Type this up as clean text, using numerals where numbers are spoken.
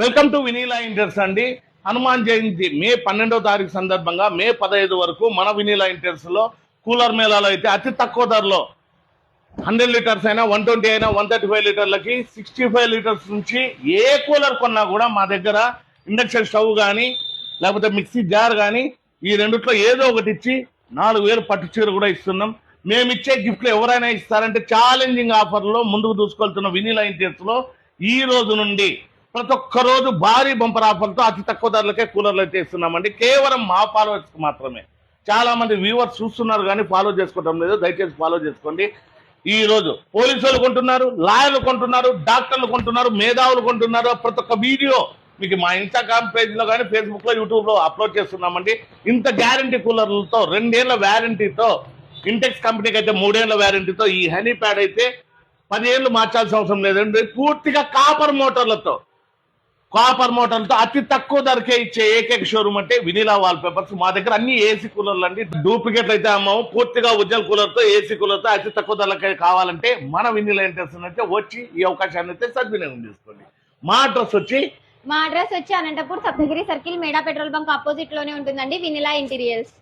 Welcome to Vinila ఇంటర్స్ అండి. హనుమాన్ జయంతి మే 12వ తారీఖు సందర్భంగా మే 15 వరకు మన వినీలా ఇంటర్స్ లో కూలర్ మేళాలో అయితే అతి తక్కువ ధరలో 100 లీటర్స్ అయినా 120 అయినా 135 లీటర్లకి 65 లీటర్స్ నుంచి ఏ కూలర్ కొన్నా కూడా మా దగ్గర ఇండక్షన్ స్టవ్ కానీ లేకపోతే మిక్సీ జార్ కానీ ఈ రెండిట్లో ఏదో ఒకటి ఇచ్చి 4000 పట్టు చీర కూడా ఇస్తున్నాం. మేము ఇచ్చే గిఫ్ట్లు ఎవరైనా ఇస్తారంటే ఛాలెంజింగ్ ఆఫర్లో ముందుకు దూసుకెళ్తున్న వినీలా ఇంటర్స్ లో ఈ రోజు నుండి ప్రతి ఒక్క రోజు భారీ బంపర్ ఆఫర్తో అతి తక్కువ ధరలకే కూలర్లు అయితే ఇస్తున్నామండి. కేవలం మా ఫాలోవర్స్ మాత్రమే. చాలా మంది వ్యూవర్స్ చూస్తున్నారు కానీ ఫాలో చేసుకోవడం లేదు. దయచేసి ఫాలో చేసుకోండి. ఈ రోజు పోలీసులు కొంటున్నారు, లాయర్లు కొంటున్నారు, డాక్టర్లు కొంటున్నారు, మేధావులు కొంటున్నారు. ప్రతి ఒక్క వీడియో మీకు మా ఇన్స్టాగ్రామ్ పేజ్ లో కానీ ఫేస్బుక్ లో యూట్యూబ్ లో అప్లోడ్ చేస్తున్నామండి. ఇంత గ్యారంటీ కూలర్లతో 2 ఏళ్ల వ్యారంటీతో ఇంటెక్స్ కంపెనీకి అయితే 3 ఏళ్ల వ్యారంటీతో ఈ హనీ ప్యాడ్ అయితే 10 ఏళ్ళు మార్చాల్సిన అవసరం లేదండి. పూర్తిగా కాపర్ మోటార్లతో అతి తక్కువ ధరకే ఇచ్చే ఏకైక షోరూమ్ అంటే వినీలా వాల్ పేపర్స్. మా దగ్గర అన్ని ఏసీ కూలర్లు అండి. డూప్లికేట్లు అయితే అమ్మాము. పూర్తిగా ఒరిజినల్ కూలర్ తో ఏసీ కూలర్ తో అతి తక్కువ ధరలకే కావాలంటే మన వినీలా ఇంటర్స్ అయితే వచ్చి ఈ అవకాశాన్ని అయితే సద్వినియోగం చేసుకోండి. మా అడ్రస్ వచ్చి అనంతపూర్ సప్తగిరి సర్కిల్ మేడా పెట్రోల్ బంక్ ఆపోజిట్ లోనే ఉంటుందండి వినిలా ఇంటీరియర్స్.